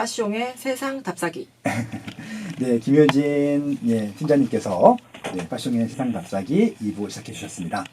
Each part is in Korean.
빠숑의 세상 답사기. 네, 김효진 팀장님께서 빠숑의 세상 답사기 2부 시작해 주셨습니다.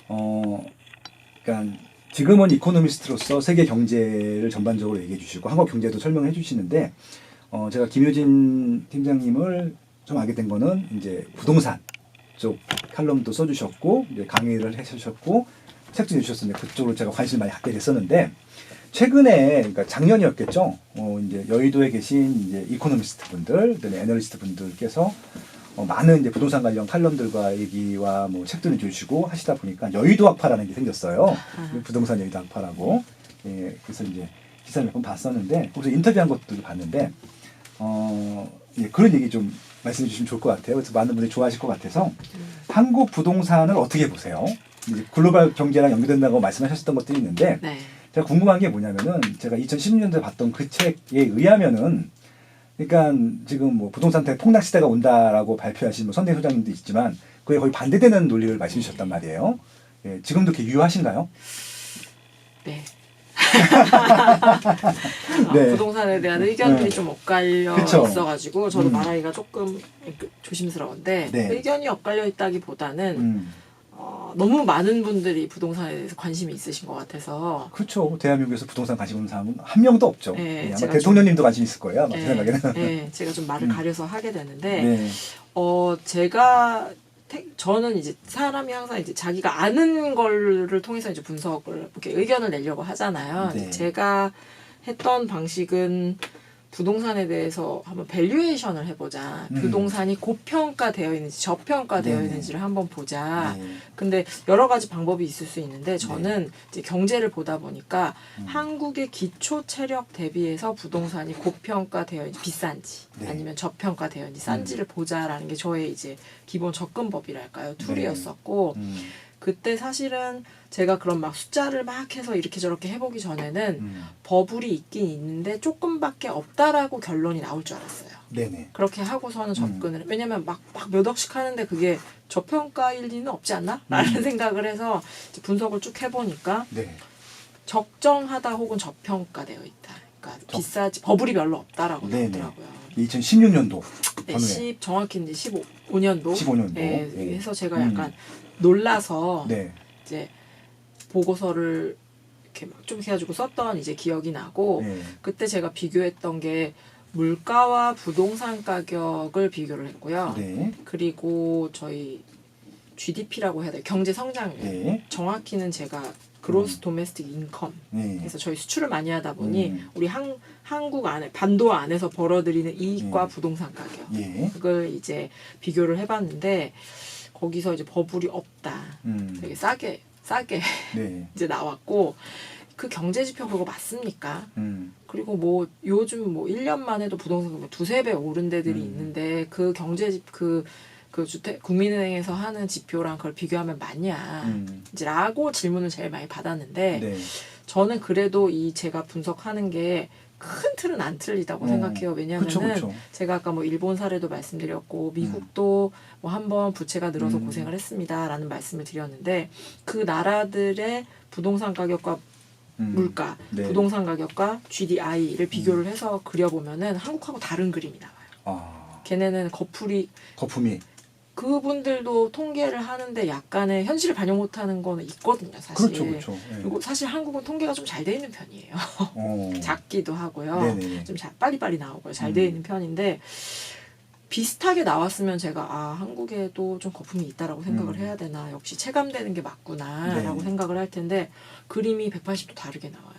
그러니까 지금은 이코노미스트로서 세계 경제를 전반적으로 얘기해 주시고 한국 경제도 설명해 주시는데 제가 김효진 팀장님을 좀 알게 된 거는 이제 부동산 쪽 칼럼도 써주셨고 이제 강의를 해주셨고 책도 내주셨는데 그쪽으로 제가 관심을 많이 갖게 됐었는데 최근에 그러니까 작년이었겠죠. 이제 여의도에 계신 이제 이코노미스트 분들, 그다음에 애널리스트 분들께서 많은 이제 부동산 관련 칼럼들과 얘기와 뭐 책도 내주시고 하시다 보니까 여의도 학파라는 게 생겼어요. 부동산 여의도 학파라고. 예, 그래서 이제 기사를 몇 번 봤었는데 거기서 인터뷰한 것들을 봤는데 예, 그런 얘기 좀 말씀해 주시면 좋을 것 같아요. 그래서 많은 분들이 좋아하실 것 같아서 한국 부동산을 어떻게 보세요? 이제 글로벌 경제랑 연결된다고 말씀하셨던 것들이 있는데 네. 제가 궁금한 게 뭐냐면은 제가 2016년도에 봤던 그 책에 의하면은 그러니까 지금 뭐 부동산 대폭락 시대가 온다라고 발표하신 뭐 선대 소장님도 있지만 그에 거의 반대되는 논리를 말씀해 주셨단 말이에요. 예, 지금도 그렇게 유효하신가요? 네. 네. 부동산에 대한 의견들이 좀 엇갈려 그쵸. 있어가지고 저도 말하기가 조금 조심스러운데 네. 의견이 엇갈려 있다기보다는 너무 많은 분들이 부동산에 대해서 관심이 있으신 것 같아서 그렇죠. 대한민국에서 부동산 관심 있는 사람은 한 명도 없죠. 네, 예, 아마 제가 대통령님도 관심 있을 거예요. 아마 제 네, 생각에는. 네, 제가 좀 말을 가려서 하게 되는데 네. 제가 저는 이제 사람이 항상 이제 자기가 아는 거를 통해서 이제 분석을 이렇게 의견을 내려고 하잖아요. 네. 제가 했던 방식은 부동산에 대해서 한번 밸류에이션을 해보자. 부동산이 고평가되어 있는지 저평가되어 네네. 있는지를 한번 보자. 네. 근데 여러 가지 방법이 있을 수 있는데 저는 이제 경제를 보다 보니까 한국의 기초 체력 대비해서 부동산이 고평가되어 있는지 비싼지 네. 아니면 저평가되어 있는지 싼지를 보자라는 게 저의 이제 기본 접근법이랄까요. 툴이었었고 그때 사실은 제가 그런 막 숫자를 막 해서 이렇게 저렇게 해보기 전에는 버블이 있긴 있는데 조금밖에 없다라고 결론이 나올 줄 알았어요. 네네. 그렇게 하고서는 접근을 왜냐면 막 몇 억씩 하는데 그게 저평가일 리는 없지 않나? 라는 생각을 해서 이제 분석을 쭉 해보니까 네. 적정하다 혹은 저평가되어 있다. 그러니까 비싸지 버블이 별로 없다라고 네네. 나오더라고요. 2016년도 네, 정확히 이제 15년도. 15년도. 네, 네. 해서 제가 약간 놀라서 네. 이제 보고서를 이렇게 막 좀 해가지고 썼던 이제 기억이 나고 네. 그때 제가 비교했던 게 물가와 부동산 가격을 비교를 했고요. 네. 그리고 저희 GDP라고 해야 돼요. 경제 성장률. 네. 정확히는 제가 그로스 도메스틱 인컴. 네. 그래서 저희 수출을 많이 하다 보니 우리 한국 안에 반도 안에서 벌어들이는 이익과 부동산 가격. 예. 그걸 이제 비교를 해봤는데 거기서 이제 버블이 없다. 되게 싸게 네. 이제 나왔고 그 경제지표 그거 맞습니까? 그리고 뭐 요즘 뭐 1년만 해도 부동산 뭐 두세 배 오른 데들이 있는데 그 그 주택 국민은행에서 하는 지표랑 그걸 비교하면 맞냐 이제 라고 질문을 제일 많이 받았는데 네. 저는 그래도 이 제가 분석하는 게 큰 틀은 안 틀리다고 생각해요. 왜냐하면은 그쵸. 제가 아까 뭐 일본 사례도 말씀드렸고 미국도 뭐 한번 부채가 늘어서 고생을 했습니다라는 말씀을 드렸는데 그 나라들의 부동산 가격과 물가, 네. 부동산 가격과 GDI를 비교를 해서 그려보면은 한국하고 다른 그림이 나와요. 아, 걔네는 거품이. 그분들도 통계를 하는데 약간의 현실을 반영 못하는 거는 있거든요, 사실. 그렇죠. 네. 그리고 사실 한국은 통계가 좀 잘 돼 있는 편이에요. 작기도 하고요. 네네네. 좀 빨리빨리 나오고요. 잘 돼 있는 편인데 비슷하게 나왔으면 제가 한국에도 좀 거품이 있다라고 생각을 해야 되나 역시 체감되는 게 맞구나라고 생각을 할 텐데 그림이 180도 다르게 나와요.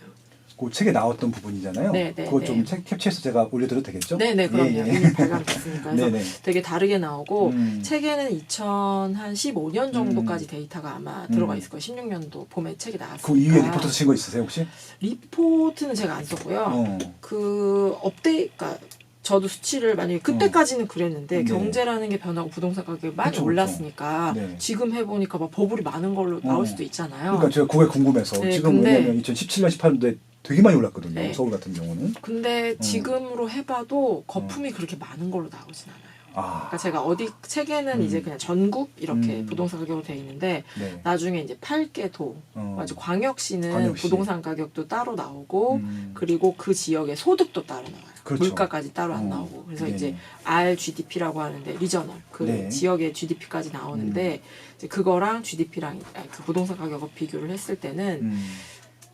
그 책에 나왔던 부분이잖아요. 네, 그거 좀 네. 캡처해서 제가 올려드려도 되겠죠? 네네 그럼요. 예, 예. 이미 발간됐으니까 그래서 네네. 되게 다르게 나오고 책에는 2015년 정도까지 데이터가 아마 들어가 있을 거예요. 16년도 봄에 책이 나왔으니까. 그 이후에 리포트 쓰신 거 있으세요 혹시? 리포트는 제가 안 썼고요. 그 그러니까 저도 수치를 만약에 그때까지는 그랬는데 네. 경제라는 게 변하고 부동산 가격이 많이 그쵸, 올랐으니까 네. 지금 해보니까 막 버블이 많은 걸로 나올 수도 있잖아요. 그러니까 제가 그게 궁금해서 네, 지금 근데- 왜냐면 2017년 18년도에 되게 많이 올랐거든요. 네. 서울 같은 경우는. 근데 지금으로 해봐도 거품이 그렇게 많은 걸로 나오진 않아요. 그러니까 제가 어디 책에는 이제 그냥 전국 이렇게 부동산 가격으로 돼 있는데 네. 나중에 이제 8개 도, 맞아 광역시는 광역시. 부동산 가격도 따로 나오고 그리고 그 지역의 소득도 따로 나와요. 그렇죠. 물가까지 따로 안 나오고 그래서 네네. 이제 RGDP라고 하는데 리저널 그 네. 지역의 GDP까지 나오는데 이제 그거랑 GDP랑 그 부동산 가격을 비교를 했을 때는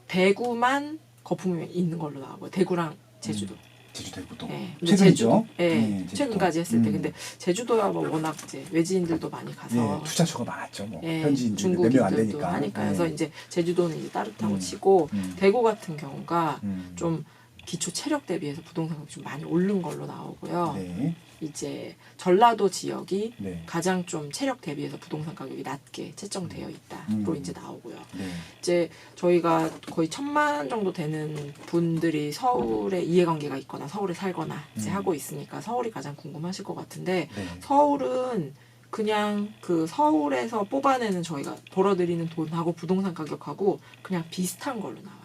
대구만 거품이 있는 걸로 나오고요. 대구랑 제주도. 제주도 대구도. 네. 근데 최근이죠? 제주도, 최근까지 했을 때 근데 제주도야 뭐 워낙 이제 외지인들도 많이 가서 투자처가 많았죠. 뭐 예, 현지인들 몇 명 안 중국인들도 되니까. 하니까 그래서 이제 제주도는 이제 따뜻하고 치고 대구 같은 경우가 좀 기초 체력 대비해서 부동산 가격이 좀 많이 오른 걸로 나오고요. 네. 이제 전라도 지역이 네. 가장 좀 체력 대비해서 부동산 가격이 낮게 채정되어 있다로 이제 나오고요. 네. 이제 저희가 거의 1,000만 정도 되는 분들이 서울에 이해관계가 있거나 서울에 살거나 이제 하고 있으니까 서울이 가장 궁금하실 것 같은데 네. 서울은 그냥 그 서울에서 뽑아내는 저희가 벌어들이는 돈하고 부동산 가격하고 그냥 비슷한 걸로 나와요.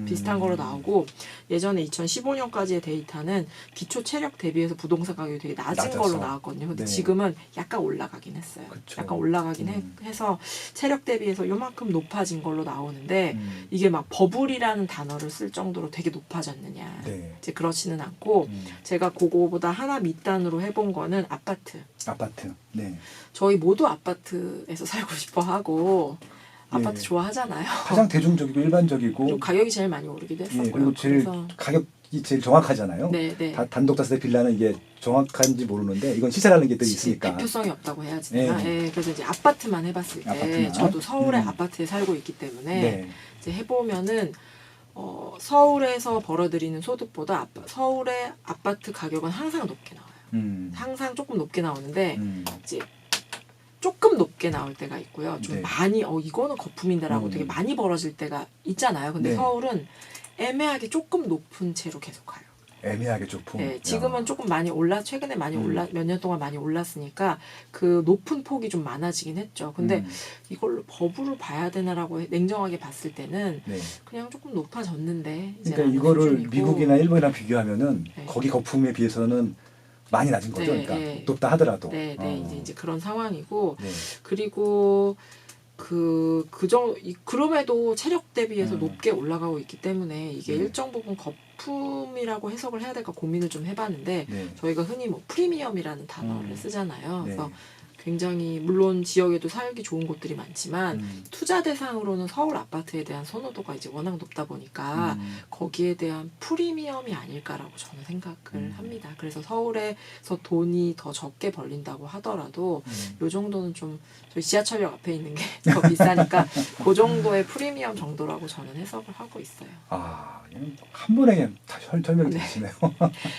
비슷한 걸로 나오고 예전에 2015년까지의 데이터는 기초 체력 대비해서 부동산 가격이 되게 낮은 낮아서. 걸로 나왔거든요. 근데 네. 지금은 약간 올라가긴 했어요. 그쵸. 약간 올라가긴 해서 체력 대비해서 요만큼 높아진 걸로 나오는데 이게 막 버블이라는 단어를 쓸 정도로 되게 높아졌느냐. 네. 이제 그렇지는 않고 제가 그거보다 하나 밑단으로 해본 거는 아파트. 네. 저희 모두 아파트에서 살고 싶어 하고 아파트 예. 좋아하잖아요. 가장 대중적이고 일반적이고 그리고 가격이 제일 많이 오르기도 했었고요. 그리고 제일 그래서 가격이 제일 정확하잖아요. 네, 네. 단독 다세대 빌라는 이게 정확한지 모르는데 이건 시세라는 게 또 있으니까. 대표성이 없다고 해야지 되나? 네. 예, 그래서 이제 아파트만 해봤을 때 아파트만. 저도 서울의 아파트에 살고 있기 때문에 네. 이제 해보면은 서울에서 벌어들이는 소득보다 서울의 아파트 가격은 항상 높게 나와요. 항상 조금 높게 나오는데 이제 조금 높게 나올 때가 있고요. 좀 네. 많이 이거는 거품인데라고 되게 많이 벌어질 때가 있잖아요. 근데 네. 서울은 애매하게 조금 높은 채로 계속 가요. 애매하게 조금. 네, 지금은 조금 많이 최근에 많이 몇 년 동안 많이 올랐으니까 그 높은 폭이 좀 많아지긴 했죠. 근데 이걸로 버블을 봐야 되나라고 냉정하게 봤을 때는 네. 그냥 조금 높아졌는데. 그러니까 이거를 수준이고. 미국이나 일본이랑 비교하면은 네. 거기 거품에 비해서는 많이 낮은 거죠. 네, 그러니까 네. 높다 하더라도. 네, 이제 그런 상황이고 네. 그리고 그럼에도 체력 대비해서 높게 올라가고 있기 때문에 이게 일정 부분 거품이라고 해석을 해야 될까 고민을 좀 해봤는데 네. 저희가 흔히 뭐 프리미엄이라는 단어를 쓰잖아요. 네. 그래서 굉장히 물론 지역에도 살기 좋은 곳들이 많지만 투자 대상으로는 서울 아파트에 대한 선호도가 이제 워낙 높다 보니까 거기에 대한 프리미엄이 아닐까라고 저는 생각을 합니다. 그래서 서울에서 돈이 더 적게 벌린다고 하더라도 요 정도는 좀 저희 지하철역 앞에 있는 게 더 비싸니까 그 정도의 프리미엄 정도라고 저는 해석을 하고 있어요. 그냥 한 번에 그냥 다 설명이 네. 되시네요.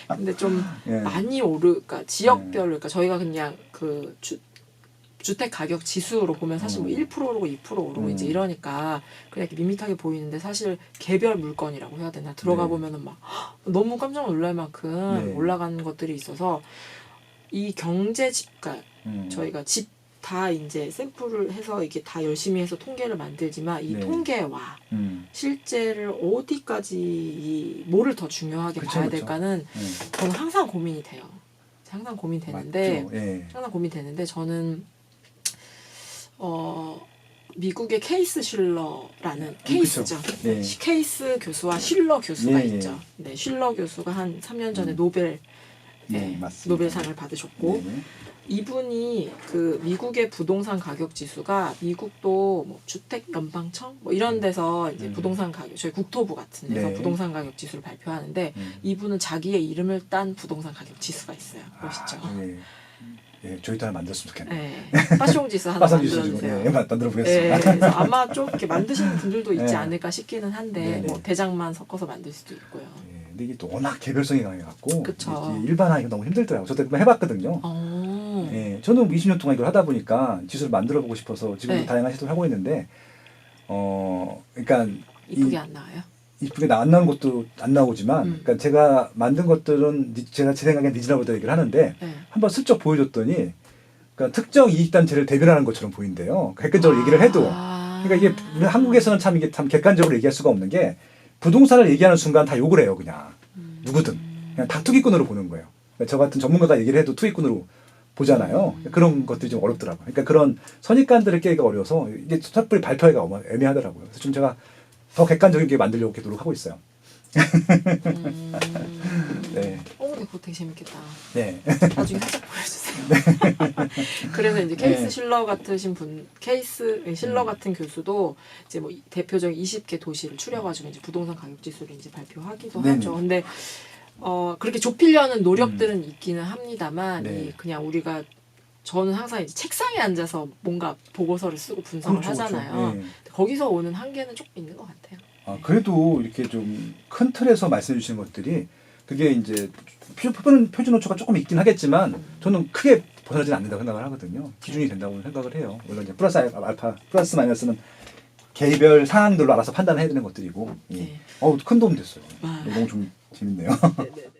근데 좀 예. 많이 그러니까 지역별로, 그러니까 저희가 그냥 그 주택 가격 지수로 보면 사실 뭐 1% 오르고 2% 오르고 이제 이러니까 그냥 이렇게 밋밋하게 보이는데 사실 개별 물건이라고 해야 되나 들어가 네. 보면은 막 너무 깜짝 놀랄 만큼 네. 올라가는 것들이 있어서 이 경제 집가 저희가 집 다 이제 샘플을 해서 이게 다 열심히 해서 통계를 만들지만 이 네. 통계와 실제를 어디까지 뭐를 더 중요하게 그쵸, 봐야 그쵸. 될까는 저는 항상 고민이 돼요. 항상 고민되는데 맞죠. 예. 항상 고민되는데 저는 미국의 케이스 실러라는 케이스죠. 네. 케이스 교수와 실러 교수가 예, 예. 있죠. 네, 실러 교수가 한 3년 전에 노벨 네, 맞습니다. 노벨상을 받으셨고 네. 이분이 그 미국의 부동산 가격 지수가 미국도 뭐 주택 연방청 뭐 이런 데서 이제 부동산 가격 저희 국토부 같은 데서 네. 부동산 가격 지수를 발표하는데 이분은 자기의 이름을 딴 부동산 가격 지수가 있어요. 멋있죠. 예. 예, 저희도 하나 만들었으면 좋겠네요. 네. 빠숑 지수 하나 빠삭 주시고 만들어주세요. 예, 만들어 보겠습니다. 네, 그래서 아마 좀 이렇게 만드시는 분들도 있지 네. 않을까 싶기는 한데 네네. 뭐 대장만 섞어서 만들 수도 있고요. 예, 근데 이게 또 워낙 개별성이 강해갖고 그쵸. 이게 일반화하기가 너무 힘들더라고요. 저도 한번 해봤거든요. 예, 저는 20년 동안 이걸 하다 보니까 지수를 만들어 보고 싶어서 지금도 네. 다양한 시도를 하고 있는데, 그러니까 이쁘게 안 나와요? 이쁘게 안 나오는 것도 안 나오지만, 그러니까 제가 만든 것들은 제가 제 생각엔 리즈너블하다 얘기를 하는데 네. 한번 슬쩍 보여줬더니, 그러니까 특정 이익단체를 대변하는 것처럼 보인대요. 객관적으로 얘기를 해도. 그러니까 이게 우리 한국에서는 참 이게 참 객관적으로 얘기할 수가 없는 게 부동산을 얘기하는 순간 다 욕을 해요, 그냥 누구든 그냥 다 투기꾼으로 보는 거예요. 그러니까 저 같은 전문가가 얘기를 해도 투기꾼으로 보잖아요. 그런 것들이 좀 어렵더라고요. 그러니까 그런 선입관들을 깨기가 어려워서 이게 섣불리 발표하기가 애매하더라고요. 그래서 좀 제가 더 객관적인 게 만들려고 이렇게 노력하고 있어요. 네. 근데 그거 되게 재밌겠다. 네. 나중에 살짝 보여주세요. 그래서 이제 케이스 네. 실러 같으신 분, 실러 같은 교수도 이제 뭐 대표적인 20개 도시를 추려가지고 이제 부동산 가격 지수를 이제 발표하기도 네네. 하죠. 근데 그렇게 좁히려는 노력들은 있기는 합니다만, 네. 그냥 우리가 저는 항상 이제 책상에 앉아서 뭔가 보고서를 쓰고 분석을 그렇죠, 하잖아요. 그렇죠. 네. 거기서 오는 한계는 조금 있는 것 같아요. 그래도 이렇게 좀 큰 틀에서 말씀해 주시는 것들이 그게 이제 표준 오차가 조금 있긴 하겠지만 저는 크게 벗어나지는 않는다고 생각을 하거든요. 기준이 된다고 생각을 해요. 물론 이제 플러스 알파, 플러스 마이너스는 개별 상황들로 알아서 판단해야 되는 것들이고. 예. 네. 큰 도움 됐어요. 아. 너무 좀 재밌네요. 네네네.